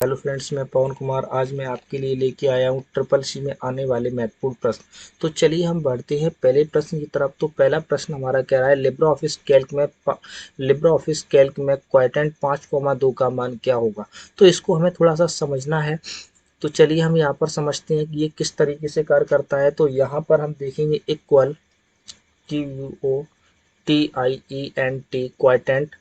Hello friends, मैं पवन कुमार। आज मैं आपके लिए लेके आया हूँ ट्रिपल सी में आने वाले महत्वपूर्ण प्रश्न। तो चलिए हम बढ़ते हैं पहले प्रश्न की तरफ। तो पहला प्रश्न हमारा कह रहा है लिब्रा ऑफिस कैल्क में क्वाड्रेंट 5,2 का मान क्या होगा। तो इसको हमें थोड़ा सा समझना है। तो चलिए हम यहाँ पर समझते हैं कि ये किस तरीके से कार्य करता है। तो यहाँ पर हम देखेंगे इक्वल QUOTIENT क्वाड्रेंट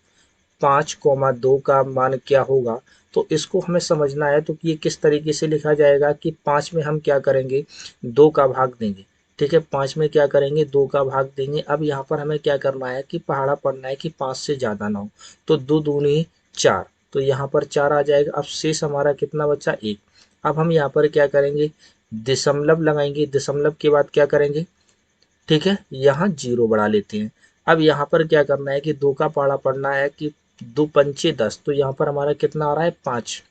5,2 का मान क्या होगा। तो इसको हमें समझना है। तो ये किस तरीके से लिखा जाएगा कि 5 में हम क्या करेंगे, 2 का भाग देंगे। ठीक है, 5 में क्या करेंगे, 2 का भाग देंगे। अब यहाँ पर हमें क्या करना है कि पहाड़ा पढ़ना है कि 5 से ज़्यादा ना हो। तो 2 दूनी 4, तो यहाँ पर 4 आ जाएगा। अब शेष हमारा कितना बचा, 1। अब हम यहाँ पर क्या करेंगे, दशमलव लगाएंगे। दशमलव के बाद क्या करेंगे, ठीक है, यहाँ 0 बढ़ा लेते हैं। अब यहाँ पर क्या करना है कि 2 का पहाड़ा पढ़ना है कि 2 पंचे 10, तो यहाँ पर हमारा कितना आ रहा है, 5।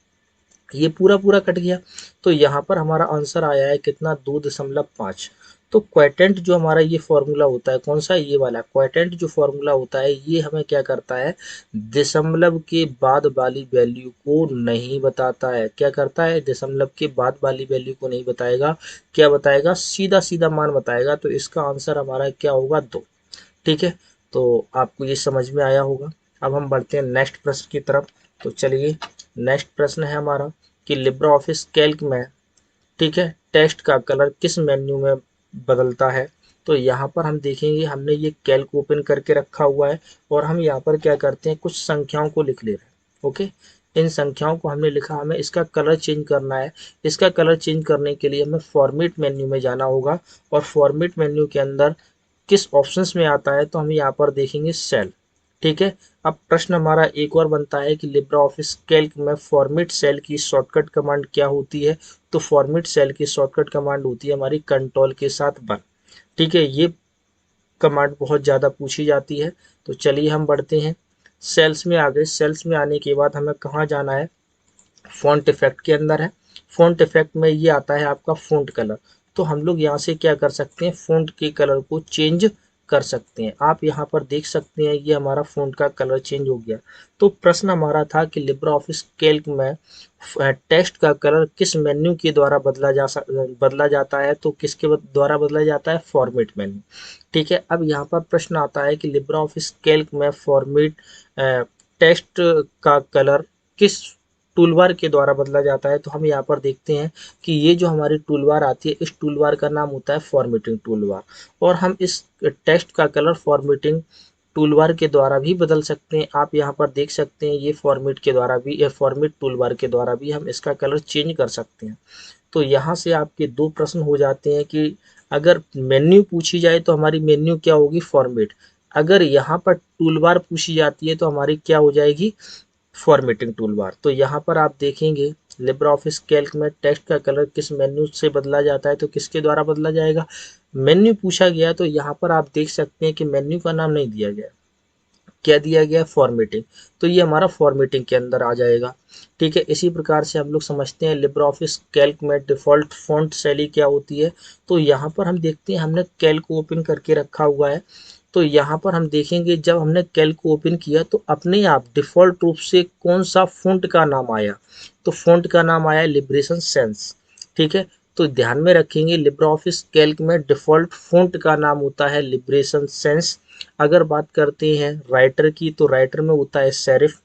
ये पूरा पूरा कट गया। तो यहाँ पर हमारा आंसर आया है कितना, 2.5। तो क्वाड्रेंट जो हमारा ये फॉर्मूला होता है, कौन सा, ये वाला क्वाड्रेंट जो फॉर्मूला होता है, ये हमें क्या करता है, दशमलव के बाद वाली वैल्यू को नहीं बताता है। क्या करता है, दशमलव के बाद वाली वैल्यू को नहीं बताएगा। क्या बताएगा, सीधा सीधा मान बताएगा। तो इसका आंसर हमारा क्या होगा, 2। ठीक है, तो आपको ये समझ में आया होगा। अब हम बढ़ते हैं नेक्स्ट प्रश्न की तरफ। तो चलिए, नेक्स्ट प्रश्न है हमारा कि लिब्रा ऑफिस कैल्क में, ठीक है, टेक्स्ट का कलर किस मेन्यू में बदलता है। तो यहाँ पर हम देखेंगे, हमने ये कैल्क ओपन करके रखा हुआ है और हम यहाँ पर क्या करते हैं, कुछ संख्याओं को लिख ले रहे हैं। ओके, इन संख्याओं को हमने लिखा, हमें इसका कलर चेंज करना है। इसका कलर चेंज करने के लिए हमें फॉर्मेट मेन्यू में जाना होगा और फॉर्मेट मेन्यू के अंदर किस ऑप्शंस में आता है, तो हम यहाँ पर देखेंगे सेल। ठीक है, अब प्रश्न हमारा एक और बनता है कि लिब्रा ऑफिस कैल्क में फॉर्मेट सेल की शॉर्टकट कमांड क्या होती है। तो फॉर्मेट सेल की शॉर्टकट कमांड होती है हमारी कंट्रोल के साथ 1। ठीक है, ये कमांड बहुत ज़्यादा पूछी जाती है। तो चलिए हम बढ़ते हैं, सेल्स में आ गए। सेल्स में आने के बाद हमें कहाँ जाना है, फ़ॉन्ट इफेक्ट के अंदर है। फ़ॉन्ट इफेक्ट में ये आता है आपका फ़ॉन्ट कलर। तो हम लोग यहाँ से क्या कर सकते हैं, फ़ॉन्ट के कलर को चेंज कर सकते हैं। आप यहाँ पर देख सकते हैं, ये हमारा फ़ॉन्ट का कलर चेंज हो गया। तो प्रश्न हमारा था कि लिब्रा ऑफिस कैल्क में टेक्स्ट का कलर किस मेन्यू के द्वारा बदला जाता है। तो किसके द्वारा बदला जाता है, फॉर्मेट मेन्यू। ठीक है, अब यहाँ पर प्रश्न आता है कि लिब्रा ऑफिस कैल्क में फॉर्मेट टेक्स्ट का कलर किस टूलबार के द्वारा बदला जाता है। तो हम यहाँ पर देखते हैं कि ये जो हमारी टूलबार आती है, इस टूलबार का नाम होता है फॉर्मेटिंग टूलबार। और हम इस टेक्स्ट का कलर फॉर्मेटिंग टूलबार के द्वारा भी बदल सकते हैं। आप यहाँ पर देख सकते हैं, ये फॉर्मेट के द्वारा भी, ये फॉर्मेट टूलबार के द्वारा भी हम इसका कलर चेंज कर सकते हैं। तो यहाँ से आपके 2 प्रश्न हो जाते हैं कि अगर मेन्यू पूछी जाए तो हमारी मेन्यू क्या होगी, फॉर्मेट। अगर यहाँ पर टूलबार पूछी जाती है तो हमारी क्या हो जाएगी, फॉर्मेटिंग टूलबार। तो यहाँ पर आप देखेंगे, लिब्रा ऑफिस कैल्क में टेक्स्ट का कलर किस मेन्यू से बदला जाता है। तो किसके द्वारा बदला जाएगा, मेन्यू पूछा गया। तो यहाँ पर आप देख सकते हैं कि मेन्यू का नाम नहीं दिया गया, क्या दिया गया है, फॉर्मेटिंग। तो ये हमारा फॉर्मेटिंग के अंदर आ जाएगा। ठीक है, इसी प्रकार से हम लोग समझते हैं लिब्रा ऑफिस कैल्क में डिफ़ॉल्ट फॉन्ट शैली क्या होती है। तो यहाँ पर हम देखते हैं, हमने कैल्क को ओपन करके रखा हुआ है। तो यहाँ पर हम देखेंगे, जब हमने कैल्क को ओपन किया तो अपने आप डिफ़ॉल्ट रूप से कौन सा फ़ॉन्ट का नाम आया। तो फ़ॉन्ट का नाम आया लिबरेशन सेंस। ठीक है, तो ध्यान में रखेंगे, लिब्रा ऑफिस कैल्क में डिफ़ॉल्ट फ़ॉन्ट का नाम होता है लिबरेशन सेंस। अगर बात करते हैं राइटर की, तो राइटर में होता है सेरिफ।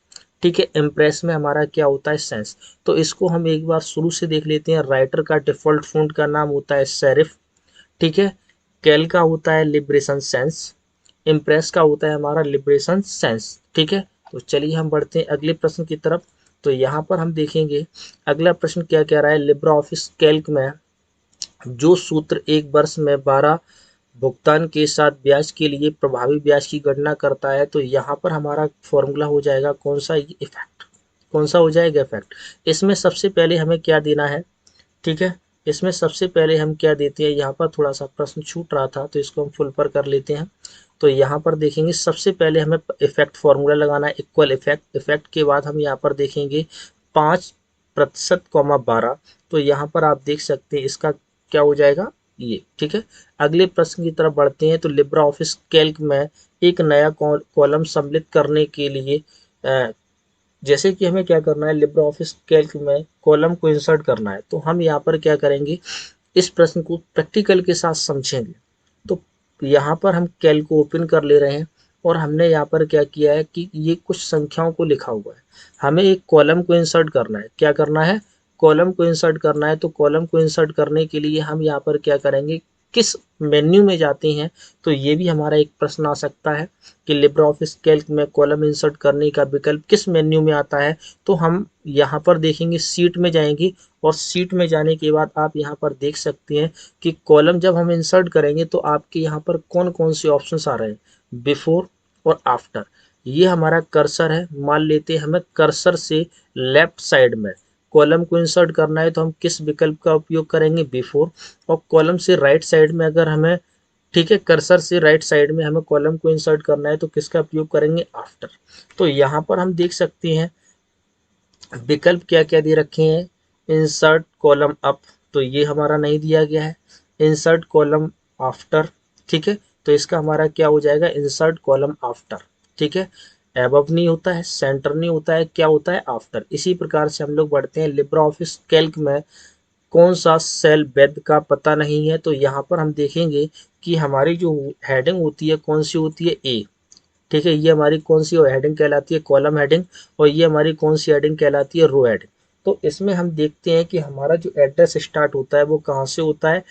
ठीक है, इम्प्रेस में हमारा क्या होता है, सेंस। तो इसको हम एक बार शुरू से देख लेते हैं। राइटर का डिफ़ॉल्ट फ़ॉन्ट का नाम होता है सेरिफ। ठीक है, कैल का होता है लिबरेशन सेंस, इम्प्रेस का होता है हमारा लिबरेशन सेंस। ठीक है, तो चलिए हम बढ़ते हैं अगले प्रश्न की तरफ। तो यहाँ पर हम देखेंगे अगला प्रश्न क्या कह रहा है, लिब्रा ऑफिस कैल्क में जो सूत्र एक वर्ष में 12 भुगतान के साथ ब्याज के लिए प्रभावी ब्याज की गणना करता है। तो यहाँ पर हमारा फॉर्मूला हो जाएगा कौन सा, इफेक्ट। कौन सा हो जाएगा, इफेक्ट। इसमें सबसे पहले हमें क्या देना है, ठीक है, इसमें सबसे पहले हम क्या देते हैं, यहाँ पर थोड़ा सा प्रश्न छूट रहा था तो इसको हम फुल पर कर लेते हैं। तो यहाँ पर देखेंगे, सबसे पहले हमें इफेक्ट फॉर्मूला लगाना है, इक्वल इफेक्ट। इफेक्ट के बाद हम यहाँ पर देखेंगे 5% कॉमा 12। तो यहाँ पर आप देख सकते हैं इसका क्या हो जाएगा, ये। ठीक है, अगले प्रश्न की तरफ बढ़ते हैं। तो लिब्रा ऑफिस कैल्क में एक नया कॉलम सम्मिलित करने के लिए जैसे कि हमें क्या करना है, लिब्रे ऑफिस कैल्क में कॉलम को इंसर्ट करना है, तो हम यहाँ पर क्या करेंगे, इस प्रश्न को प्रैक्टिकल के साथ समझेंगे। तो यहाँ पर हम कैल्क को ओपन कर ले रहे हैं और हमने यहाँ पर क्या किया है कि ये कुछ संख्याओं को लिखा हुआ है, हमें एक कॉलम को इंसर्ट करना है। क्या करना है, कॉलम को इंसर्ट करना है। तो कॉलम को इंसर्ट करने के लिए हम यहाँ पर क्या करेंगे, किस मेन्यू में जाते हैं, तो ये भी हमारा एक प्रश्न आ सकता है कि लिब्रे ऑफिस कैल्क में कॉलम इंसर्ट करने का विकल्प किस मेन्यू में आता है। तो हम यहाँ पर देखेंगे, सीट में जाएंगे और सीट में जाने के बाद आप यहाँ पर देख सकते हैं कि कॉलम जब हम इंसर्ट करेंगे तो आपके यहाँ पर कौन कौन से ऑप्शंस आ रहे हैं, बिफोर और आफ्टर। ये हमारा कर्सर है, मान लेते हैं हमें कर्सर से लेफ्ट साइड में कॉलम को इंसर्ट करना है तो हम किस विकल्प का उपयोग करेंगे, बिफोर। और कॉलम से राइट साइड में अगर हमें, ठीक है, कर्सर से राइट साइड में हमें कॉलम को इंसर्ट करना है तो किसका उपयोग करेंगे, आफ्टर। तो यहाँ पर हम देख सकते हैं विकल्प क्या क्या दे रखे हैं, इंसर्ट कॉलम अप, तो ये हमारा नहीं दिया गया है, इंसर्ट कॉलम आफ्टर, ठीक है, तो इसका हमारा क्या हो जाएगा, इंसर्ट कॉलम आफ्टर, ठीक है। एबव नहीं होता है, सेंटर नहीं होता है, क्या होता है, आफ्टर। इसी प्रकार से हम लोग बढ़ते हैं, लिब्रे ऑफिस कैल्क में कौन सा सेल वैध का पता नहीं है, तो यहाँ पर हम देखेंगे कि हमारी जो हेडिंग होती है कौन सी होती है, ए, ठीक है, ये हमारी कौन सी हेडिंग कहलाती है, कॉलम हेडिंग, और ये हमारी कौन सी हेडिंग कहलाती है, रो हेडिंग। तो इसमें हम देखते हैं कि हमारा जो एड्रेस स्टार्ट होता है वो कहाँ से होता है,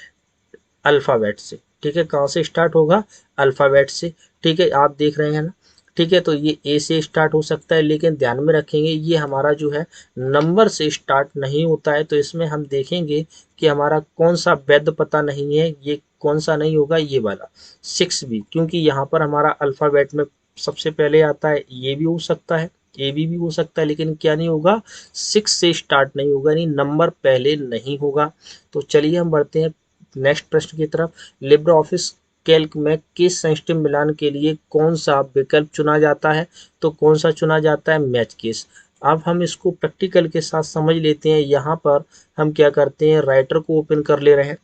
अल्फ़ाबेट से, ठीक है, कहाँ से स्टार्ट होगा, अल्फ़ाबेट से, ठीक है, आप देख रहे हैं ना, ठीक है। तो ये ए से स्टार्ट हो सकता है, लेकिन ध्यान में रखेंगे ये हमारा जो है नंबर से स्टार्ट नहीं होता है। तो इसमें हम देखेंगे कि हमारा कौन सा वैध पता नहीं है, ये कौन सा नहीं होगा, ये वाला 6B, क्योंकि यहाँ पर हमारा अल्फ़ाबेट में सबसे पहले आता है, ये भी हो सकता है, ए भी हो सकता है, लेकिन क्या नहीं होगा, 6 से स्टार्ट नहीं होगा, यानी नंबर पहले नहीं होगा। तो चलिए हम बढ़ते हैं नेक्स्ट प्रश्न की तरफ। लिब्रे ऑफिस कैल्क में केस सेंसिटिव मिलान के लिए कौन सा विकल्प चुना जाता है, तो कौन सा चुना जाता है, मैच केस। अब हम इसको प्रैक्टिकल के साथ समझ लेते हैं। यहाँ पर हम क्या करते हैं, राइटर को ओपन कर ले रहे हैं,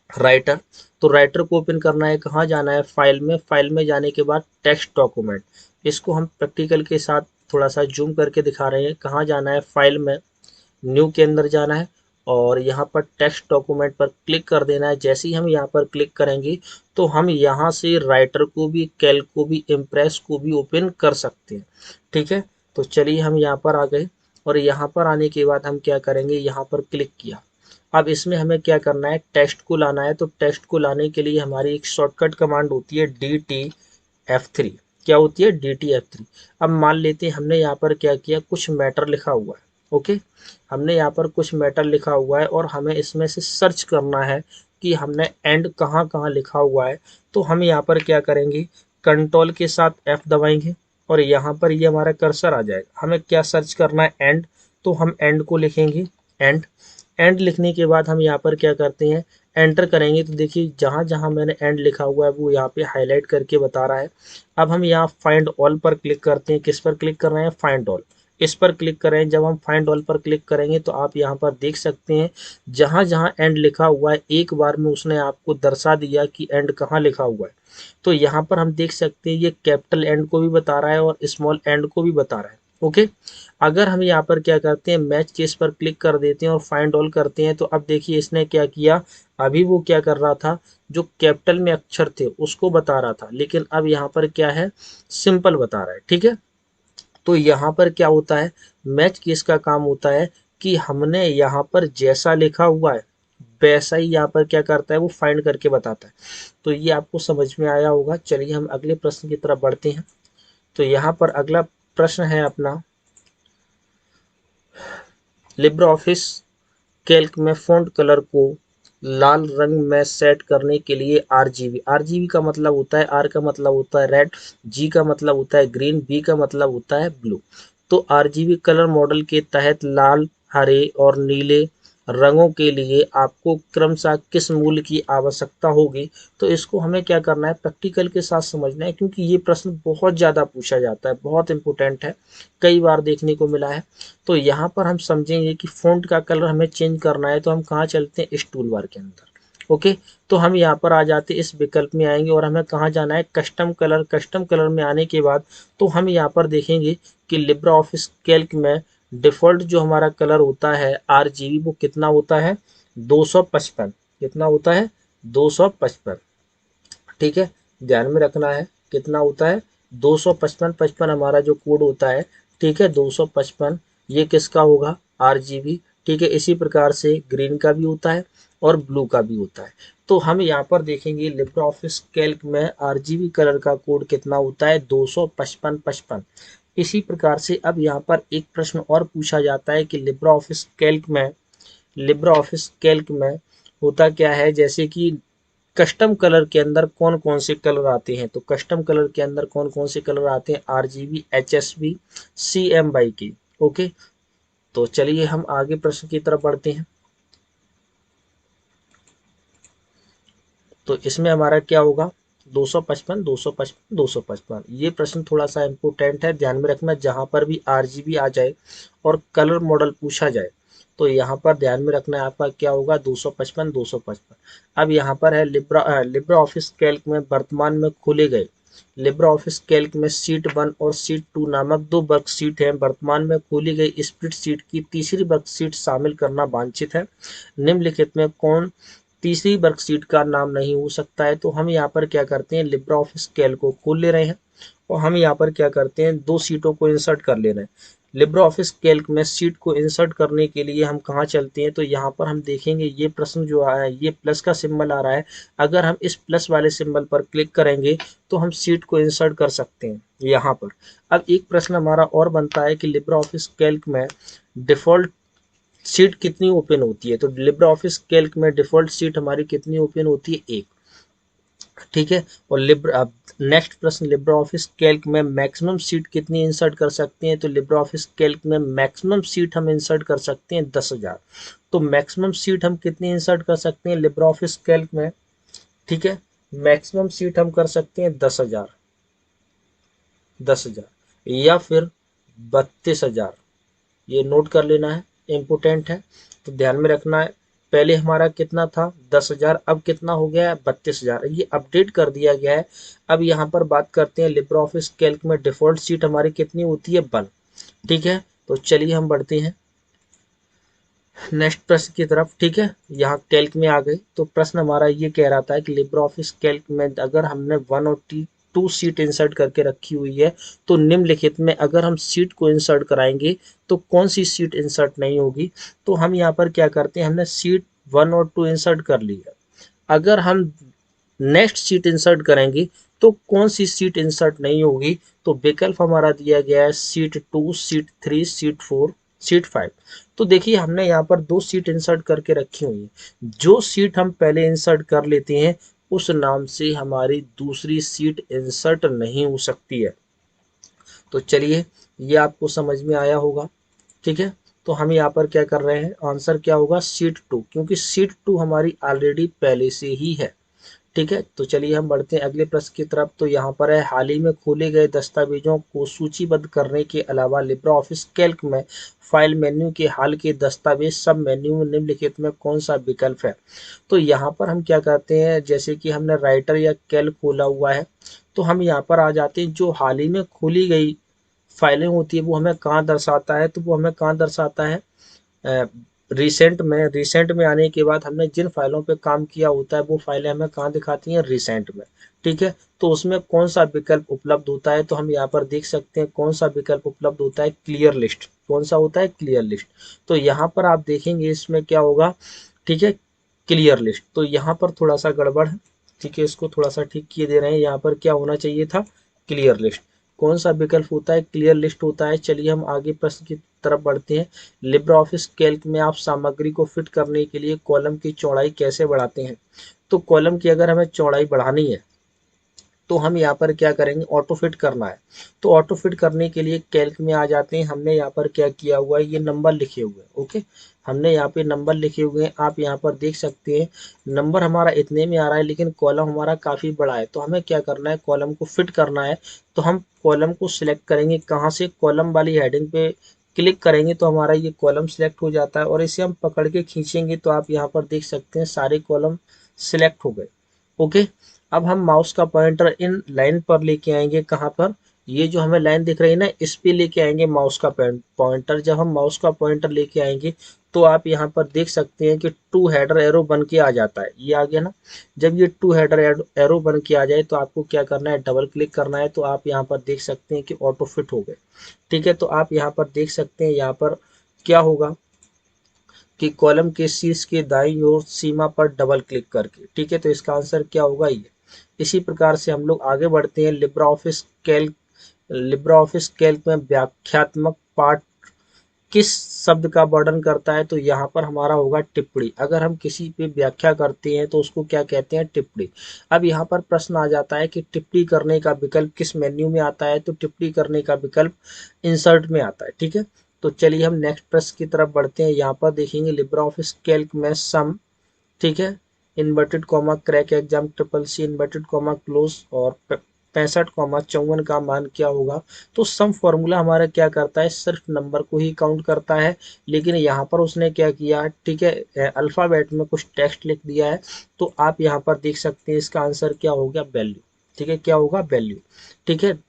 राइटर, तो राइटर को ओपन करना है, कहाँ जाना है, फाइल में, फाइल में जाने के बाद टेक्स्ट डॉक्यूमेंट, इसको हम प्रैक्टिकल के साथ थोड़ा सा जूम करके दिखा रहे हैं, कहाँ जाना है, फाइल में, न्यू के अंदर जाना है और यहाँ पर टेक्स्ट डॉक्यूमेंट पर क्लिक कर देना है। जैसे ही हम यहाँ पर क्लिक करेंगे तो हम यहाँ से राइटर को भी, कैल्क को भी, इम्प्रेस को भी ओपन कर सकते हैं, ठीक है। तो चलिए हम यहाँ पर आ गए और यहाँ पर आने के बाद हम क्या करेंगे, यहाँ पर क्लिक किया। अब इसमें हमें क्या करना है, टेक्स्ट को लाना है। तो टेक्स्ट को लाने के लिए हमारी एक शॉर्टकट कमांड होती है DTF3। क्या होती है, DTF3। अब मान लेते हैं हमने यहाँ पर क्या किया, कुछ मैटर लिखा हुआ है, ओके, हमने यहाँ पर कुछ मैटर लिखा हुआ है और हमें इसमें से सर्च करना है कि हमने एंड कहाँ कहाँ लिखा हुआ है। तो हम यहाँ पर क्या करेंगे, कंट्रोल के साथ F दबाएंगे और यहाँ पर ये हमारा कर्सर आ जाएगा। हमें क्या सर्च करना है, एंड, तो हम एंड को लिखेंगे, एंड। एंड लिखने के बाद हम यहाँ पर क्या करते हैं, एंटर करेंगे। तो देखिए जहाँ जहाँ मैंने एंड लिखा हुआ है वो यहाँ पे हाईलाइट करके बता रहा है। अब हम यहाँ फाइंड ऑल पर क्लिक करते हैं, किस पर क्लिक कर रहे हैं, फाइंड ऑल, इस पर क्लिक करें। जब हम फाइंड ऑल पर क्लिक करेंगे तो आप यहाँ पर देख सकते हैं जहाँ जहाँ एंड लिखा हुआ है एक बार में उसने आपको दर्शा दिया कि एंड कहाँ लिखा हुआ है। तो यहाँ पर हम देख सकते हैं ये कैपिटल एंड को भी बता रहा है और स्मॉल एंड को भी बता रहा है, ओके। अगर हम यहाँ पर क्या करते हैं, मैच केस पर क्लिक कर देते हैं और फाइंड ऑल करते हैं तो अब देखिए इसने क्या किया, अभी वो क्या कर रहा था, जो कैपिटल में अक्षर थे उसको बता रहा था, लेकिन अब यहाँ पर क्या है, सिंपल बता रहा है, ठीक है। तो यहाँ पर क्या होता है, मैच केस का काम होता है कि हमने यहाँ पर जैसा लिखा हुआ है वैसा ही यहाँ पर क्या करता है, वो फाइंड करके बताता है। तो ये आपको समझ में आया होगा। चलिए हम अगले प्रश्न की तरफ बढ़ते हैं। तो यहाँ पर अगला प्रश्न है अपना, लिब्रे ऑफिस कैल्क में फ़ॉन्ट कलर को लाल रंग में सेट करने के लिए RGB, RGB का मतलब होता है, R का मतलब होता है रेड, G का मतलब होता है ग्रीन, B का मतलब होता है ब्लू। तो RGB कलर मॉडल के तहत लाल, हरे और नीले रंगों के लिए आपको क्रमशः किस मूल्य की आवश्यकता होगी। तो इसको हमें क्या करना है, प्रैक्टिकल के साथ समझना है, क्योंकि ये प्रश्न बहुत ज़्यादा पूछा जाता है, बहुत इंपॉर्टेंट है, कई बार देखने को मिला है। तो यहाँ पर हम समझेंगे कि फ़ॉन्ट का कलर हमें चेंज करना है तो हम कहाँ चलते हैं, इस टूल बार के अंदर, ओके, तो हम यहाँ पर आ जाते इस विकल्प में आएंगे और हमें कहाँ जाना है, कस्टम कलर। कस्टम कलर में आने के बाद तो हम यहाँ पर देखेंगे कि लिब्रा ऑफिस कैल्क में डिफ़ॉल्ट जो हमारा कलर होता है RGB वो कितना होता है, 255। कितना होता है, 255। ठीक है, ध्यान में रखना है कितना होता है, 255। 55 हमारा जो कोड होता है, ठीक है, 255 ये किसका होगा, RGB। ठीक है, इसी प्रकार से ग्रीन का भी होता है और ब्लू का भी होता है। तो हम यहाँ पर देखेंगे लिब्रा ऑफिस कैल्क में RGB कलर का कोड कितना होता है, 255। इसी प्रकार से अब यहाँ पर एक प्रश्न और पूछा जाता है कि लिब्रा ऑफिस कैल्क में होता क्या है, जैसे कि कस्टम कलर के अंदर कौन कौन से कलर आते हैं। तो कस्टम कलर के अंदर कौन कौन से कलर आते हैं, RGB, HSB, CMYK। ओके, तो चलिए हम आगे प्रश्न की तरफ बढ़ते हैं। तो इसमें हमारा क्या होगा, 255, 255, 255। ये प्रश्न थोड़ा सा इम्पोर्टेंट है, ध्यान में रखना। जहां पर भी RGB आ जाए और कलर मॉडल पूछा जाए तो यहाँ पर ध्यान में रखना है आपका क्या होगा, 255, 255। अब यहाँ पर है लिब्रा ऑफिस कैल्क में वर्तमान में खोले गए लिब्रा ऑफिस कैल्क में सीट 1 और सीट 2 नामक दो वर्कशीट हैं। वर्तमान में खोली गई स्प्रेडशीट की तीसरी वर्कशीट शामिल करना वांछित है। निम्नलिखित में कौन तीसरी वर्कशीट का नाम नहीं हो सकता है। तो हम यहाँ पर क्या करते हैं, लिब्रा ऑफिस कैल्क को खोल ले रहे हैं और हम यहाँ पर क्या करते हैं, दो सीटों को इंसर्ट कर ले रहे हैं। लिब्रा ऑफिस कैल्क में सीट को इंसर्ट करने के लिए हम कहाँ चलते हैं, तो यहाँ पर हम देखेंगे ये प्रश्न जो आया है, ये प्लस का सिंबल आ रहा है। अगर हम इस प्लस वाले सिंबल पर क्लिक करेंगे तो हम सीट को इंसर्ट कर सकते हैं यहाँ पर। अब एक प्रश्न हमारा और बनता है कि लिब्रा ऑफिस कैल्क में डिफ़ॉल्ट सीट कितनी ओपन होती है। तो लिब्रा ऑफिस कैल्क में डिफ़ॉल्ट सीट हमारी कितनी ओपन होती है, एक। ठीक है, और नेक्स्ट प्रश्न, लिब्रा ऑफिस कैल्क में मैक्सिमम सीट कितनी इंसर्ट कर सकते हैं। तो लिब्रा ऑफिस कैल्क में मैक्सिमम सीट हम इंसर्ट कर सकते हैं 10,000। तो मैक्सिमम सीट हम कितनी इंसर्ट कर सकते हैं लिब्रा ऑफिस कैल्क में, ठीक है, मैक्सिमम सीट हम कर सकते हैं 10,000, 10,000 या फिर 32,000। ये नोट कर लेना है, इम्पोर्टेंट है, तो ध्यान में रखना है। पहले हमारा कितना था, 10,000, अब कितना हो गया है, 32,000। ये अपडेट कर दिया गया है। अब यहाँ पर बात करते हैं लिब्रा ऑफिस कैल्क में डिफ़ॉल्ट सीट हमारी कितनी होती है, 1। ठीक है, तो चलिए हम बढ़ते हैं नेक्स्ट प्रश्न की तरफ। ठीक है, यहाँ कैल्क में आ गए तो प्रश्न हमारा ये कह रहा था कि लिब्रा ऑफिस कैल्क में अगर हमने 1 और 2 सीट इंसर्ट करके रखी हुई है तो निम्नलिखित में अगर हम सीट को इंसर्ट कराएंगे तो कौन सी सीट इंसर्ट नहीं होगी। तो हम यहाँ पर क्या करते हैं, हमने सीट 1 और 2 इंसर्ट कर ली है। अगर हम नेक्स्ट सीट इंसर्ट करेंगे तो कौन सी सीट इंसर्ट नहीं होगी। तो विकल्प हमारा दिया गया है सीट 2, सीट 3, सीट 4, सीट 5। तो देखिए हमने यहाँ पर 2 सीट इंसर्ट करके रखी हुई है। जो सीट हम पहले इंसर्ट कर लेते हैं उस नाम से हमारी दूसरी सीट इंसर्ट नहीं हो सकती है। तो चलिए ये आपको समझ में आया होगा। ठीक है, तो हम यहाँ पर क्या कर रहे हैं, आंसर क्या होगा, सीट 2, क्योंकि सीट 2 हमारी ऑलरेडी पहले से ही है। ठीक है, तो चलिए हम बढ़ते हैं अगले प्रश्न की तरफ। तो यहाँ पर है, हाल ही में खोले गए दस्तावेजों को सूचीबद्ध करने के अलावा लिब्रा ऑफिस कैल्क में फाइल मेन्यू के हाल के दस्तावेज सब मेन्यू में निम्नलिखित में कौन सा विकल्प है। तो यहाँ पर हम क्या करते हैं, जैसे कि हमने राइटर या कैल्क खोला हुआ है तो हम यहाँ पर आ जाते हैं, जो हाल ही में खोली गई फाइलें होती है वो हमें कहाँ दर्शाता है। तो वो हमें कहाँ दर्शाता है, रिसेंट में आने के बाद हमने जिन फाइलों पे काम किया होता है वो फाइलें हमें कहाँ दिखाती हैं, रिसेंट में। ठीक है, तो उसमें कौन सा विकल्प उपलब्ध होता है। तो हम यहाँ पर देख सकते हैं कौन सा विकल्प उपलब्ध होता है, क्लियर लिस्ट। कौन सा होता है, क्लियर लिस्ट। तो यहाँ पर आप देखेंगे इसमें क्या होगा, ठीक है, क्लियर लिस्ट। तो यहाँ पर थोड़ा सा गड़बड़ है, ठीक है, इसको थोड़ा सा ठीक किए दे रहे हैं। यहाँ पर क्या होना चाहिए था, क्लियर लिस्ट। कौन सा विकल्प होता है, क्लियर लिस्ट होता है। चलिए हम आगे प्रश्न की तरफ बढ़ते हैं। लिब्रा ऑफिस कैल्क में आप सामग्री को फिट करने के लिए कॉलम की चौड़ाई कैसे बढ़ाते हैं। तो कॉलम की अगर हमें चौड़ाई बढ़ानी है तो हम यहाँ पर क्या करेंगे, ऑटो फिट करना है। तो ऑटो फिट करने के लिए कैल्क में आ जाते हैं। हमने यहाँ पर क्या किया हुआ है, ये नंबर लिखे हुए हैं। ओके, हमने यहाँ पे नंबर लिखे हुए हैं, आप यहाँ पर देख सकते हैं नंबर हमारा इतने में आ रहा है लेकिन कॉलम हमारा काफ़ी बड़ा है। तो हमें क्या करना है, कॉलम को फिट करना है। तो हम कॉलम को सिलेक्ट करेंगे, कहाँ से, कॉलम वाली हेडिंग पे क्लिक करेंगे तो हमारा ये कॉलम सिलेक्ट हो जाता है और इसे हम पकड़ के खींचेंगे तो आप यहाँ पर देख सकते हैं सारे कॉलम सिलेक्ट हो गए। ओके, अब हम माउस का पॉइंटर इन लाइन पर लेके आएंगे, कहाँ पर, ये जो हमें लाइन दिख रही है ना, इस पे लेके आएंगे माउस का पॉइंटर। जब हम माउस का पॉइंटर लेके आएंगे तो आप यहाँ पर देख सकते हैं कि टू हेडर एरो बन के आ जाता है, ये आ गया ना। जब ये टू हेडर एरो बन के आ जाए तो आपको क्या करना है, डबल क्लिक करना है, तो आप यहाँ पर देख सकते हैं कि ऑटो फिट हो गए। ठीक है, तो आप यहाँ पर देख सकते हैं यहाँ पर क्या होगा कि कॉलम के शीर्ष के दाईं ओर सीमा पर डबल क्लिक करके। ठीक है, तो इसका आंसर क्या होगा, ये। इसी प्रकार से हम लोग आगे बढ़ते हैं। लिब्रा ऑफिस कैल्क में व्याख्यात्मक पाठ किस शब्द का वर्णन करता है, तो यहाँ पर हमारा होगा टिप्पणी। अगर हम किसी पे व्याख्या करते हैं तो उसको क्या कहते हैं, टिप्पणी। अब यहाँ पर प्रश्न आ जाता है कि टिप्पणी करने का विकल्प किस मेन्यू में आता है, तो टिप्पणी करने का विकल्प इंसर्ट में आता है। ठीक है, तो चलिए हम नेक्स्ट प्रश्न की तरफ बढ़ते हैं। यहाँ पर देखेंगे लिब्रा ऑफिस कैल्क में सम, ठीक है, inverted comma crack exam triple C inverted comma close और 65,54 का मान क्या होगा। तो सम फॉर्मूला हमारा क्या करता है, सिर्फ नंबर को ही काउंट करता है, लेकिन यहाँ पर उसने क्या किया, ठीक है, अल्फ़ाबेट में कुछ टेक्स्ट लिख दिया है। तो आप यहाँ पर देख सकते हैं इसका आंसर क्या हो गया, वैल्यू। ठीक है, क्या होगा, वैल्यू। ठीक है,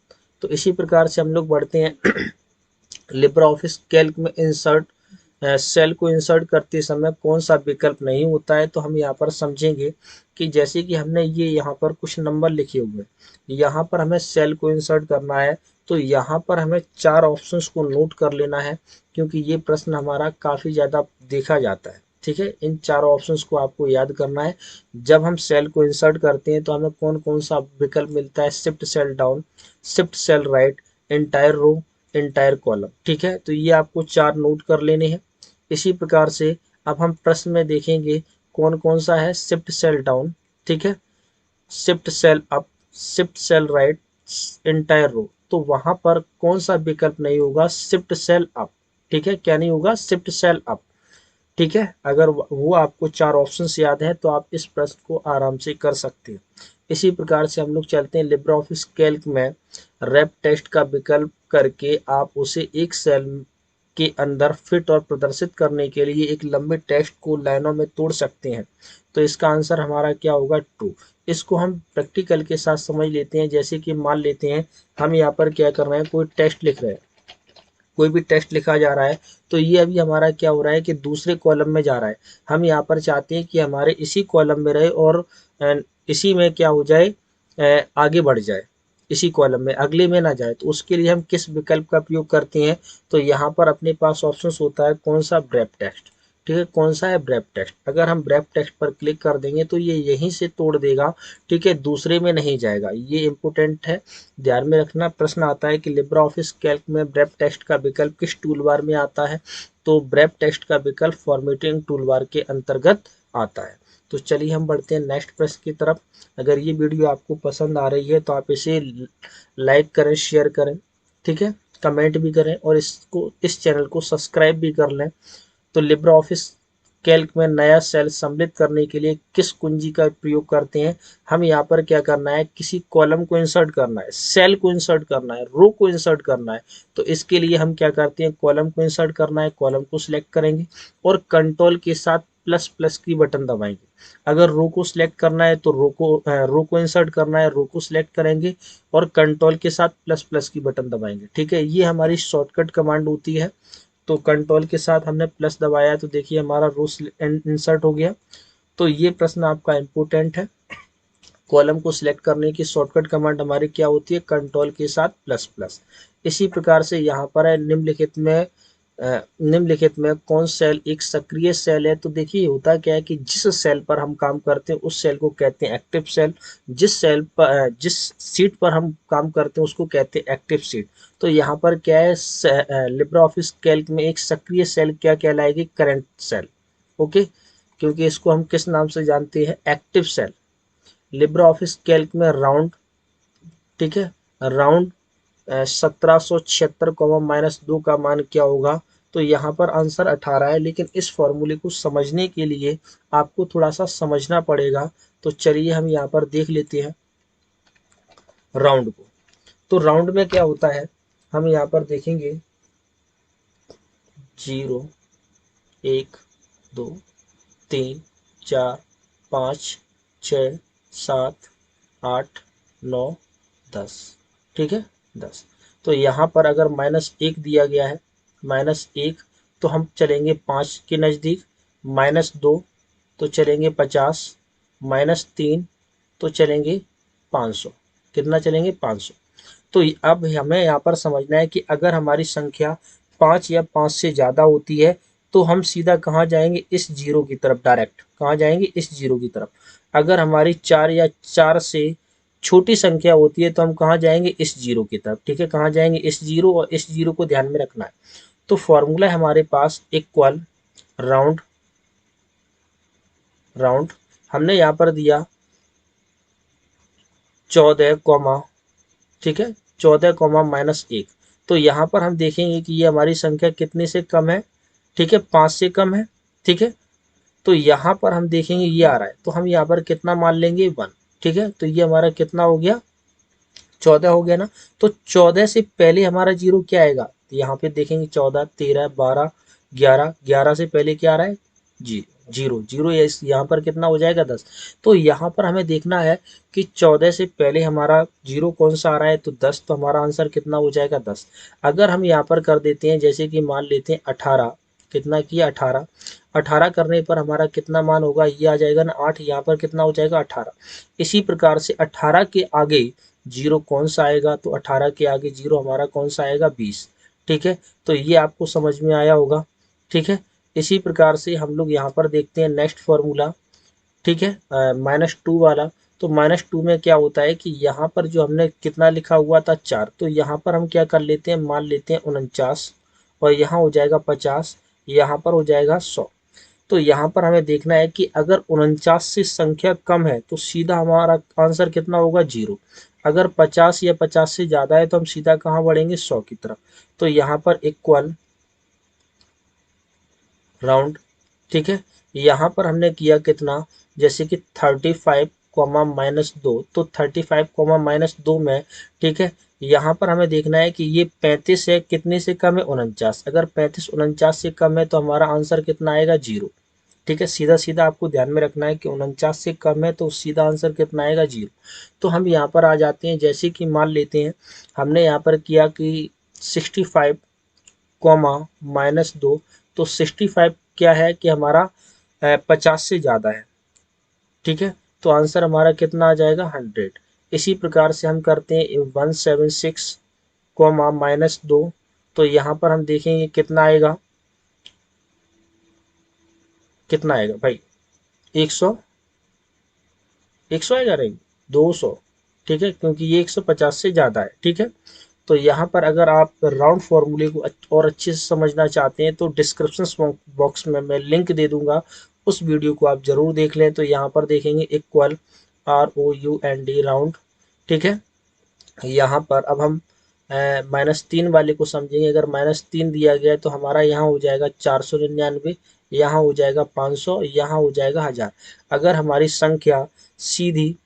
तो इसी प्रकार से हम लोग बढ़ते हैं। लिब्रा ऑफिस कैल्क में इंसर्ट सेल को इंसर्ट करते समय कौन सा विकल्प नहीं होता है, तो हम यहाँ पर समझेंगे कि जैसे कि हमने ये यहाँ पर कुछ नंबर लिखे हुए हैं, यहाँ पर हमें सेल को इंसर्ट करना है, तो यहाँ पर हमें चार ऑप्शंस को नोट कर लेना है, क्योंकि ये प्रश्न हमारा काफ़ी ज़्यादा देखा जाता है। ठीक है, इन चारों ऑप्शंस को आपको याद करना है। जब हम सेल को इंसर्ट करते हैं तो हमें कौन कौन सा विकल्प मिलता है, shift cell down, shift cell right, entire row, entire column. ठीक है, तो ये आपको चार नोट कर लेने हैं। इसी प्रकार से अब हम प्रश्न में देखेंगे कौन कौन सा है, शिफ्ट सेल डाउन, ठीक है, shift cell up, shift cell right, entire row. तो वहां पर कौन सा विकल्प नहीं होगा, शिफ्ट सेल अप। ठीक है, क्या नहीं होगा, शिफ्ट सेल अप। ठीक है, अगर वो आपको चार ऑप्शंस याद है तो आप इस प्रश्न को आराम से कर सकते हैं। इसी प्रकार से हम लोग चलते हैं लिब्रा ऑफिस कैल्क में रैप टेक्स्ट का विकल्प करके आप उसे एक सेल के अंदर फिट और प्रदर्शित करने के लिए एक लंबे टेक्स्ट को लाइनों में तोड़ सकते हैं। तो इसका आंसर हमारा क्या होगा, ट्रू। इसको हम प्रैक्टिकल के साथ समझ लेते हैं। जैसे कि मान लेते हैं हम यहाँ पर क्या कर रहे हैं, कोई टेक्स्ट लिख रहे हैं, कोई भी टेक्स्ट लिखा जा रहा है, तो ये अभी हमारा क्या हो रहा है कि दूसरे कॉलम में जा रहा है। हम यहाँ पर चाहते हैं कि हमारे इसी कॉलम में रहे और इसी में क्या हो जाए, आगे बढ़ जाए, इसी कॉलम में, अगले में ना जाए। तो उसके लिए हम किस विकल्प का उपयोग करते हैं, तो यहाँ पर अपने पास ऑप्शन होता है कौन सा, ब्रेप टेक्स्ट। ठीक है, कौन सा है, ब्रेप टेक्स्ट। अगर हम ब्रेप टेक्स्ट पर क्लिक कर देंगे तो ये यहीं से तोड़ देगा। ठीक है, दूसरे में नहीं जाएगा, ये इंपॉर्टेंट है, ध्यान में रखना। प्रश्न आता है कि लिब्रा ऑफिस कैल्क में ब्रेप टेक्स्ट का विकल्प किस टूलबार में आता है, तो ब्रेप टेक्स्ट का विकल्प फॉर्मेटिंग टूलबार के अंतर्गत आता है। तो चलिए हम बढ़ते हैं नेक्स्ट प्रश्न की तरफ। अगर ये वीडियो आपको पसंद आ रही है तो आप इसे लाइक करें, शेयर करें, ठीक है, कमेंट भी करें और इस चैनल को सब्सक्राइब भी कर लें। तो लिब्रा ऑफिस कैल्क में नया सेल सम्मिलित करने के लिए किस कुंजी का प्रयोग करते हैं, हम यहाँ पर क्या करना है, किसी कॉलम को इंसर्ट करना है, सेल को इंसर्ट करना है, रो को इंसर्ट करना है। तो इसके लिए हम क्या करते हैं, कॉलम को इंसर्ट करना है, कॉलम को सिलेक्ट करेंगे और कंट्रोल के साथ प्लस प्लस की बटन दबाएंगे। अगर रो को सिलेक्ट करना है तो रो को इंसर्ट करना है, रो को सिलेक्ट करेंगे और कंट्रोल के साथ प्लस प्लस की बटन दबाएंगे। ठीक है, ये हमारी शॉर्टकट कमांड होती है। तो कंट्रोल के साथ हमने प्लस दबाया तो देखिए हमारा रो इंसर्ट हो गया। तो ये प्रश्न आपका इम्पोर्टेंट है। कॉलम को सिलेक्ट करने की शॉर्टकट कमांड हमारी क्या होती है, कंट्रोल के साथ प्लस प्लस। इसी प्रकार से यहाँ पर है निम्नलिखित में कौन सेल एक सक्रिय सेल है, तो देखिए होता क्या है कि जिस सेल पर हम काम करते हैं उस सेल को कहते हैं एक्टिव सेल, जिस सीट पर हम काम करते हैं उसको कहते हैं एक्टिव सीट। तो यहाँ पर क्या है, लिब्रा ऑफिस कैल्क में एक सक्रिय सेल क्या कहलाएगी, करंट सेल। ओके, क्योंकि इसको हम किस नाम से जानते हैं, active cell. Libra office Calc में राउंड, ठीक है, राउंड 1776 -2 का मान क्या होगा, तो यहाँ पर आंसर 18 है, लेकिन इस फॉर्मूले को समझने के लिए आपको थोड़ा सा समझना पड़ेगा। तो चलिए हम यहाँ पर देख लेते हैं राउंड को। तो राउंड में क्या होता है, हम यहाँ पर देखेंगे 0 1 2 3 4 5 6 7 8 9 10, ठीक है 10। तो यहाँ पर अगर -1 दिया गया है, -1 तो हम चलेंगे 5 के नज़दीक, -2 तो चलेंगे 50, -3 तो चलेंगे 500। कितना चलेंगे 500। तो अब हमें यहाँ पर समझना है कि अगर हमारी संख्या 5 या 5 से ज़्यादा होती है तो हम सीधा कहाँ जाएंगे, इस जीरो की तरफ, डायरेक्ट कहाँ जाएंगे, इस जीरो की तरफ। अगर हमारी 4 या 4 से छोटी संख्या होती है तो हम कहाँ जाएंगे, इस जीरो की तरफ, ठीक है, कहाँ जाएंगे, इस जीरो, और इस जीरो को ध्यान में रखना है। तो फॉर्मूला है हमारे पास इक्वल राउंड, राउंड हमने यहाँ पर दिया 14, ठीक है 14, -1। तो यहाँ पर हम देखेंगे कि ये हमारी संख्या कितने से कम है, ठीक है 5 से कम है, ठीक है। तो यहाँ पर हम देखेंगे ये आ रहा है, तो हम यहाँ पर कितना मान लेंगे 1, ठीक है। तो ये हमारा कितना हो गया, 14 हो गया ना। तो 14 से पहले हमारा जीरो क्या आएगा, तो यहाँ पे देखेंगे 14 13 12 11, 11 से पहले क्या आ रहा है, जी जीरो, जीरो यहाँ पर कितना हो जाएगा 10। तो यहाँ पर हमें देखना है कि 14 से पहले हमारा जीरो कौन सा आ रहा है, तो 10, तो हमारा आंसर कितना हो जाएगा 10। अगर हम यहाँ पर कर देते हैं, जैसे कि मान लेते हैं 18, कितना किया 18, 18 करने पर हमारा कितना मान होगा, ये आ जाएगा ना 8, यहाँ पर कितना हो जाएगा 18। इसी प्रकार से 18 के आगे जीरो कौन सा आएगा, तो 18 के आगे जीरो हमारा कौन सा आएगा 20, ठीक है। तो ये आपको समझ में आया होगा, ठीक है। इसी प्रकार से हम लोग यहाँ पर देखते हैं नेक्स्ट फॉर्मूला, ठीक है -2 वाला। तो -2 में क्या होता है कि यहाँ पर जो हमने कितना लिखा हुआ था 4, तो यहाँ पर हम क्या कर लेते हैं, मान लेते हैं 49, और यहाँ हो जाएगा 50, यहाँ पर हो जाएगा 100। तो यहाँ पर हमें देखना है कि अगर 49 से संख्या कम है तो सीधा हमारा आंसर कितना होगा, जीरो। अगर 50 या 50 से ज़्यादा है तो हम सीधा कहाँ बढ़ेंगे, 100 की तरफ। तो यहाँ पर इक्वल राउंड, ठीक है। यहाँ पर हमने किया कितना, जैसे कि 35, -2, तो 35, -2 में, ठीक है। यहाँ पर हमें देखना है कि ये 35 है, कितने से कम है 49। अगर 35 49 से कम है तो हमारा आंसर कितना आएगा, जीरो, ठीक है। सीधा सीधा आपको ध्यान में रखना है कि 49 से कम है तो सीधा आंसर कितना आएगा, जीरो। तो हम यहाँ पर आ जाते हैं, जैसे कि मान लेते हैं हमने यहाँ पर किया कि 65, -2, तो 65 क्या है कि हमारा 50 से ज़्यादा है, ठीक है। तो आंसर हमारा कितना आ जाएगा, 100। इसी प्रकार से हम करते हैं 176, -2, तो यहाँ पर हम देखेंगे कितना आएगा, कितना आएगा भाई, 100, 100 आएगा, नहीं 200, ठीक है, क्योंकि ये 150 से ज़्यादा है, ठीक है। तो यहाँ पर अगर आप राउंड फार्मूले को और अच्छे से समझना चाहते हैं तो डिस्क्रिप्शन बॉक्स में मैं लिंक दे दूंगा, उस वीडियो को आप जरूर देख लें। तो यहाँ पर देखेंगे इक्वल ROUND राउंड, ठीक है। यहाँ पर अब हम -3 वाले को समझेंगे। अगर -3 दिया गया है तो हमारा यहाँ हो जाएगा 499, यहाँ हो जाएगा 500, यहाँ हो जाएगा 1000। अगर हमारी संख्या सीधी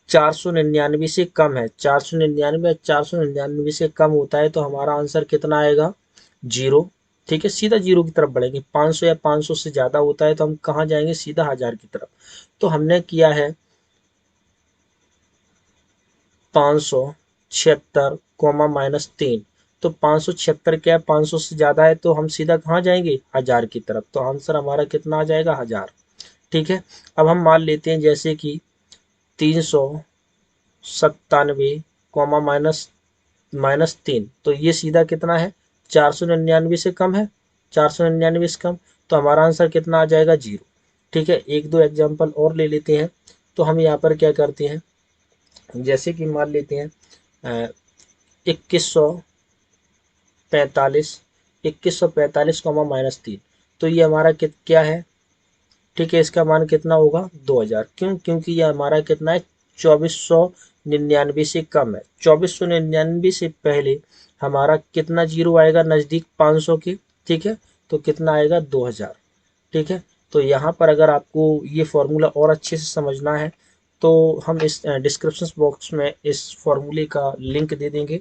499 से कम है, 499, 499 से कम होता है तो हमारा आंसर कितना आएगा, जीरो, ठीक है। सीधा जीरो की तरफ बढ़ेंगे। 500 या 500 से ज़्यादा होता है तो हम कहाँ जाएंगे, सीधा 1000 की तरफ। तो हमने किया है 576, -3। तो 576 क्या है, 500 से ज़्यादा है तो हम सीधा कहाँ जाएंगे, 1000 की तरफ। तो आंसर हमारा कितना आ जाएगा, 1000, ठीक है। अब हम मान लेते हैं जैसे कि 397, -3, तो ये सीधा कितना है, 499 से कम है, 499 से कम, तो हमारा आंसर कितना आ जाएगा, जीरो, ठीक है। एक दो एग्जांपल और ले लेते हैं। तो हम यहाँ पर क्या करते हैं, जैसे कि मान लेते हैं 2145, 2145, -3, तो ये हमारा क्या है, ठीक है। इसका मान कितना होगा, 2000। क्यों, क्योंकि ये हमारा कितना है, 2499 से कम है। 2499 से पहले हमारा कितना जीरो आएगा, नज़दीक 500 के, ठीक है। तो कितना आएगा, 2000, ठीक है। तो यहाँ पर अगर आपको ये फॉर्मूला और अच्छे से समझना है तो हम इस डिस्क्रिप्शन बॉक्स में इस फॉर्मूले का लिंक दे देंगे।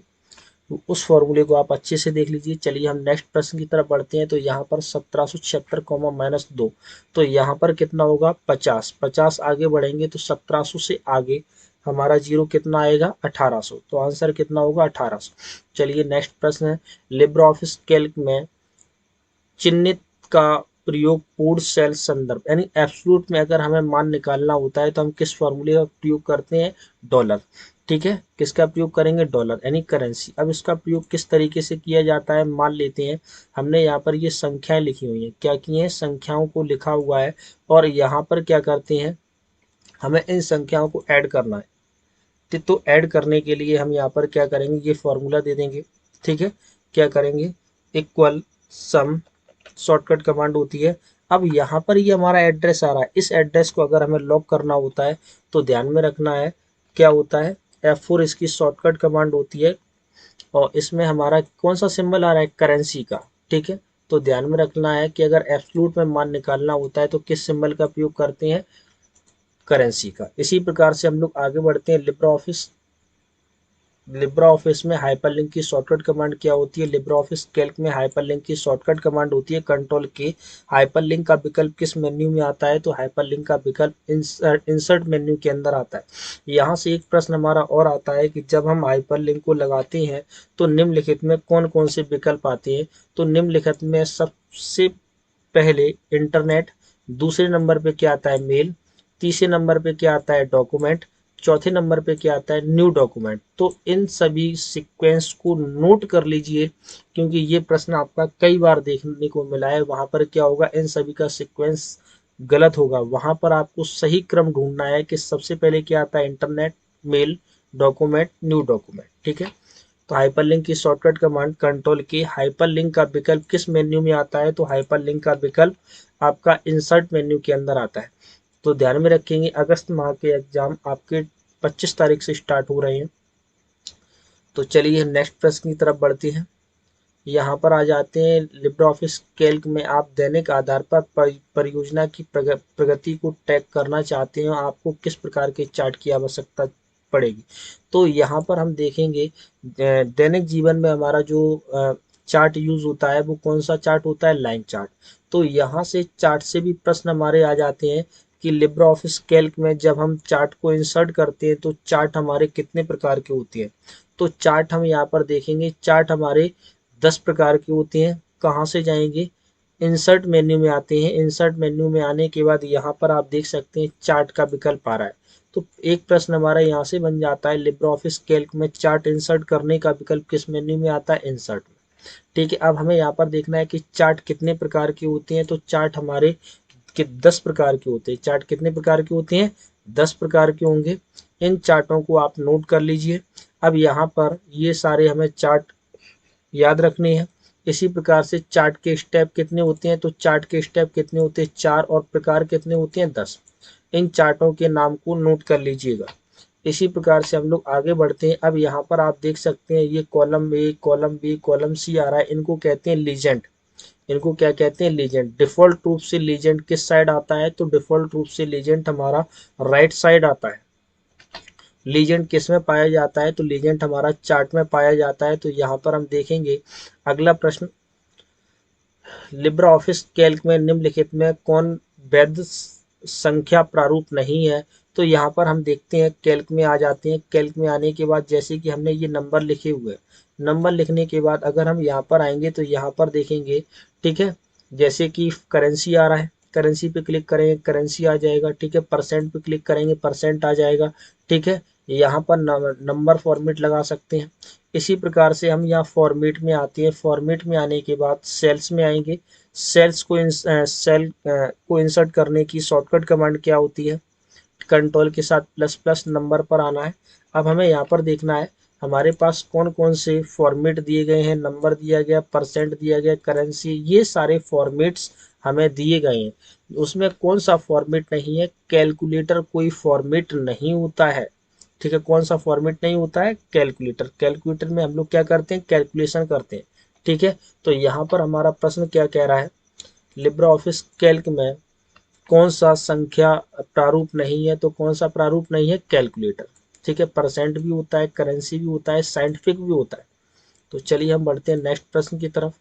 उस फॉर्मूले को आप अच्छे से देख लीजिए। चलिए हम नेक्स्ट प्रश्न की तरफ बढ़ते हैं। तो यहाँ पर 1776 माइनस 2, तो यहाँ पर कितना होगा 50। 50 आगे बढ़ेंगे तो 1700 से आगे हमारा जीरो कितना आएगा 1800, तो आंसर कितना होगा 1800। चलिए नेक्स्ट प्रश्न है, लिब्रे ऑफिस कैल्क में चिन्हित का प्रयोग पूर्ण सेल संदर्भ यानी एब्सोल्यूट में अगर हमें मान निकालना होता है तो हम किस फॉर्मूले का प्रयोग करते हैं, डॉलर। ठीक है, किसका प्रयोग करेंगे, डॉलर यानी करेंसी। अब इसका प्रयोग किस तरीके से किया जाता है, मान लेते हैं हमने यहाँ पर ये संख्याएं लिखी हुई हैं, क्या की हैं, संख्याओं को लिखा हुआ है, और यहाँ पर क्या करते हैं, हमें इन संख्याओं को ऐड करना है। तो ऐड करने के लिए हम यहाँ पर क्या करेंगे, ये फॉर्मूला दे देंगे। ठीक है, क्या करेंगे, इक्वल सम, शॉर्टकट कमांड होती है। अब यहाँ पर ये हमारा एड्रेस आ रहा है, इस एड्रेस को अगर हमें लॉक करना होता है तो ध्यान में रखना है क्या होता है, F4 इसकी शॉर्टकट कमांड होती है, और इसमें हमारा कौन सा सिंबल आ रहा है, करेंसी का। ठीक है, तो ध्यान में रखना है कि अगर एब्सोल्यूट में मान निकालना होता है तो किस सिंबल का प्रयोग करते हैं, करेंसी का। इसी प्रकार से हम लोग आगे बढ़ते हैं, लिब्रे ऑफिस में हाइपरलिंक की शॉर्टकट कमांड क्या होती है, लिब्रे ऑफिस कैल्क में हाइपरलिंक की शॉर्टकट कमांड होती है कंट्रोल के। हाइपरलिंक का विकल्प किस मेन्यू में आता है, तो हाइपरलिंक का विकल्प इंसर्ट मेन्यू के अंदर आता है। यहाँ से एक प्रश्न हमारा और आता है कि जब हम हाइपरलिंक को लगाते हैं तो निम्नलिखित में कौन कौन से विकल्प आते हैं, तो निम्नलिखित में सबसे पहले इंटरनेट, दूसरे नंबर पे क्या आता है, मेल, तीसरे नंबर पे क्या आता है, डॉक्यूमेंट, चौथे नंबर पे क्या आता है, न्यू डॉक्यूमेंट। तो इन सभी सीक्वेंस को नोट कर लीजिए, क्योंकि ये प्रश्न आपका कई बार देखने को मिला है। वहां पर क्या होगा, इन सभी का सीक्वेंस गलत होगा, वहां पर आपको सही क्रम ढूंढना है कि सबसे पहले क्या आता है, internet, mail, document, new document. ठीक है, तो हाइपरलिंक की shortcut command control key. Hyperlink का विकल्प किस मेन्यू में आता है, तो हाइपरलिंक का विकल्प आपका इंसर्ट मेन्यू के अंदर आता है। तो ध्यान में रखेंगे, अगस्त माह के एग्जाम आपके 25 तारीख से स्टार्ट हो रहे हैं। तो चलिए नेक्स्ट प्रश्न की तरफ बढ़ते हैं। यहाँ पर आ जाते हैं, लिब्रे ऑफिस कैल्क में आप दैनिक आधार पर परियोजना की प्रगति को ट्रैक करना चाहते हैं, आपको किस प्रकार के चार्ट की आवश्यकता पड़ेगी। तो यहाँ पर हम देखेंगे दैनिक जीवन में हमारा जो चार्ट यूज होता है वो कौन सा चार्ट होता है, लाइन चार्ट। तो यहाँ से चार्ट से भी प्रश्न हमारे आ जाते हैं कि लिब्रे ऑफिस कैल्क में जब हम चार्ट को इंसर्ट करते हैं तो चार्ट हमारे कितने प्रकार के होते हैं। तो चार्ट हम यहाँ पर देखेंगे, चार्ट हमारे 10 प्रकार की होती हैं। कहाँ से जाएंगे, इंसर्ट मेन्यू में आते हैं। इंसर्ट मेन्यू में आने के बाद यहाँ पर आप देख सकते हैं चार्ट का विकल्प आ रहा है। तो एक प्रश्न हमारा यहाँ से बन जाता है, लिब्रे ऑफिस कैल्क में चार्ट इंसर्ट करने का विकल्प किस मेन्यू में आता है, इंसर्ट में। ठीक है, अब हमें यहाँ पर देखना है कि चार्ट कितने प्रकार की होती हैं। तो चार्ट हमारे 10 प्रकार के होते हैं। चार्ट कितने प्रकार के होते हैं, 10 प्रकार के होंगे। इन चार्टों को आप नोट कर लीजिए। अब यहाँ पर ये सारे हमें चार्ट याद रखने हैं। इसी प्रकार से चार्ट के स्टेप कितने होते हैं, तो चार्ट के स्टेप कितने होते हैं, 4, और प्रकार कितने होते हैं, 10। इन चार्टों के नाम को नोट कर लीजिएगा। इसी प्रकार से हम लोग आगे बढ़ते हैं। अब यहाँ पर आप देख सकते हैं ये column A, column B, column C आ रहा है, इनको कहते हैं लीजेंड। इनको क्या कहते हैं, लीजेंड। डिफॉल्ट रूप से लीजेंड किस साइड आता है, तो डिफॉल्ट रूप से लीजेंड हमारा राइट साइड आता है। लीजेंड किस में पाया जाता है, तो लीजेंड हमारा चार्ट में पाया जाता है। तो यहाँ पर हम देखेंगे अगला प्रश्न, लिब्रे ऑफिस कैल्क में निम्नलिखित में कौन वैध संख्या प्रारूप नहीं है। तो यहाँ पर हम देखते हैं कैल्क में आ जाते हैं। कैल्क में आने के बाद जैसे कि हमने ये नंबर लिखे हुए, नंबर लिखने के बाद अगर हम यहाँ पर आएंगे तो यहाँ पर देखेंगे, ठीक है, जैसे कि करेंसी आ रहा है, करेंसी पे क्लिक करेंगे, करेंसी आ जाएगा। ठीक है, परसेंट पे क्लिक करेंगे, परसेंट आ जाएगा। ठीक है, यहाँ पर नंबर फॉर्मेट लगा सकते हैं। इसी प्रकार से हम यहाँ फॉर्मेट में आते हैं। फॉर्मेट में आने के बाद सेल्स में आएंगे। सेल्स को सेल को इंसर्ट करने की शॉर्टकट कमांड क्या होती है, कंट्रोल के साथ प्लस प्लस नंबर पर आना है। अब हमें यहाँ पर देखना है हमारे पास कौन कौन से फॉर्मेट दिए गए हैं, नंबर दिया गया, परसेंट दिया गया, करेंसी, ये सारे फॉर्मेट्स हमें दिए गए हैं। उसमें कौन सा फॉर्मेट नहीं है, कैलकुलेटर कोई फॉर्मेट नहीं होता है। ठीक है, कौन सा फॉर्मेट नहीं होता है, कैलकुलेटर। कैलकुलेटर में हम लोग क्या करते हैं, कैलकुलेशन करते हैं। ठीक है, तो यहाँ पर हमारा प्रश्न क्या कह रहा है, लिब्रे ऑफिस कैल्क में कौन सा संख्या प्रारूप नहीं है, तो कौन सा प्रारूप नहीं है, कैलकुलेटर। ठीक है, परसेंट भी होता है, करेंसी भी होता है, साइंटिफिक भी होता है। तो चलिए हम बढ़ते हैं नेक्स्ट प्रश्न की तरफ।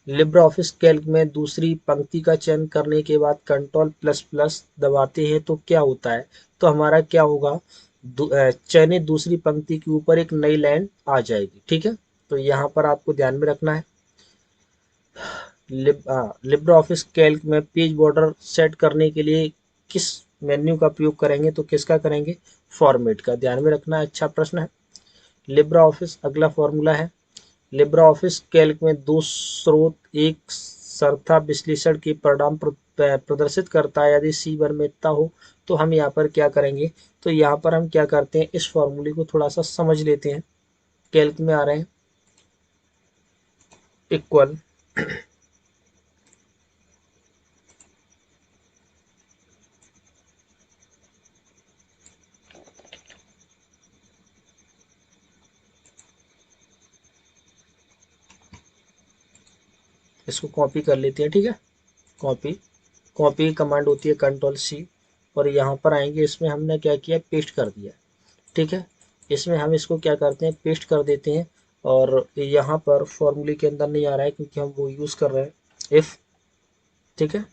लिब्रे ऑफिस कैल्क में दूसरी पंक्ति का चयन करने के बाद कंट्रोल प्लस प्लस दबाते हैं तो क्या होता है? तो हमारा क्या होगा, चयनित दूसरी पंक्ति के ऊपर एक नई लाइन आ जाएगी। ठीक है, तो यहाँ पर आपको ध्यान में रखना है। लिब्रे ऑफिस कैल्क में पेज बॉर्डर सेट करने के लिए किस मेन्यू का उपयोग करेंगे? तो किसका करेंगे? फॉर्मेट का। ध्यान में रखना, अच्छा प्रश्न है। लिब्रे ऑफिस अगला फॉर्मूला है। लिब्रे ऑफिस कैल्क में दो स्रोत एक सरथा विश्लेषण के परिणाम प्रदर्शित करता है। यदि C1 में इतना हो तो हम यहाँ पर क्या करेंगे? तो यहाँ पर हम क्या करते हैं, इस फॉर्मूले को थोड़ा सा समझ लेते हैं। कैल्क में आ रहे हैं इक्वल इसको कॉपी कर लेते हैं। ठीक है, कॉपी कॉपी कमांड होती है कंट्रोल C, और यहाँ पर आएंगे, इसमें हमने क्या किया, पेस्ट कर दिया। ठीक है, इसमें हम इसको क्या करते हैं, पेस्ट कर देते हैं। और यहाँ पर फॉर्मूले के अंदर नहीं आ रहा है क्योंकि हम वो यूज़ कर रहे हैं इफ़। ठीक है,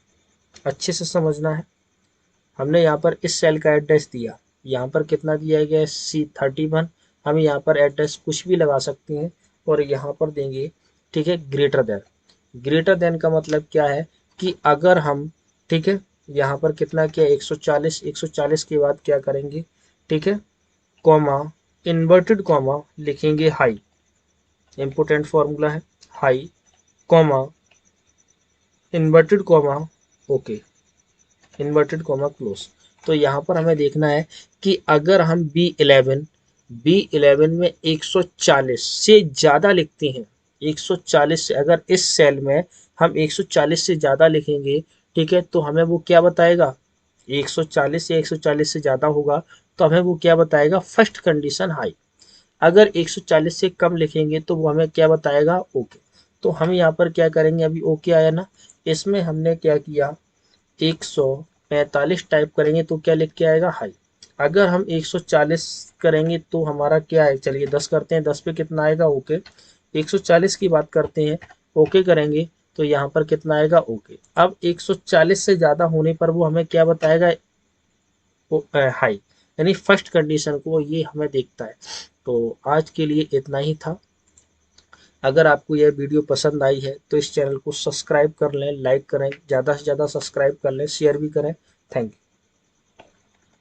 अच्छे से समझना है। हमने यहाँ पर इस सेल का एड्रेस दिया, यहाँ पर कितना दिया गया है, C31। हम यहाँ पर एड्रेस कुछ भी लगा सकते हैं और यहाँ पर देंगे, ठीक है, ग्रेटर देन। ग्रेटर देन का मतलब क्या है कि अगर हम, ठीक है, यहाँ पर कितना किया, 140, 140 के बाद क्या करेंगे, ठीक है, कॉमा, इन्वर्टेड कॉमा लिखेंगे हाई, इम्पोर्टेंट फॉर्मूला है, high, comma, inverted comma, okay, inverted comma close. तो यहाँ पर हमें देखना है कि अगर हम B11 में 140 से ज़्यादा लिखते हैं, 140 से, अगर इस सेल में हम 140 से ज़्यादा लिखेंगे, ठीक है, तो हमें वो क्या बताएगा, 140 या 140 से ज़्यादा होगा तो हमें वो क्या बताएगा, फर्स्ट कंडीशन हाई। अगर 140 से कम लिखेंगे तो वो हमें क्या बताएगा, ओके। तो हम यहाँ पर क्या करेंगे, अभी ओके आया ना, इसमें हमने क्या किया, 145 टाइप करेंगे तो क्या लिख के आएगा, हाई। अगर हम 140 करेंगे तो हमारा क्या है, चलिए 10 करते हैं, 10 पे कितना आएगा, ओके। 140 की बात करते हैं, ओके करेंगे तो यहाँ पर कितना आएगा, ओके। अब 140 से ज़्यादा होने पर वो हमें क्या बताएगा, हाई, यानी फर्स्ट कंडीशन को ये हमें देखता है। तो आज के लिए इतना ही था। अगर आपको यह वीडियो पसंद आई है तो इस चैनल को सब्सक्राइब कर लें, लाइक करें, ज़्यादा से ज़्यादा सब्सक्राइब कर लें, शेयर भी करें। Thank you.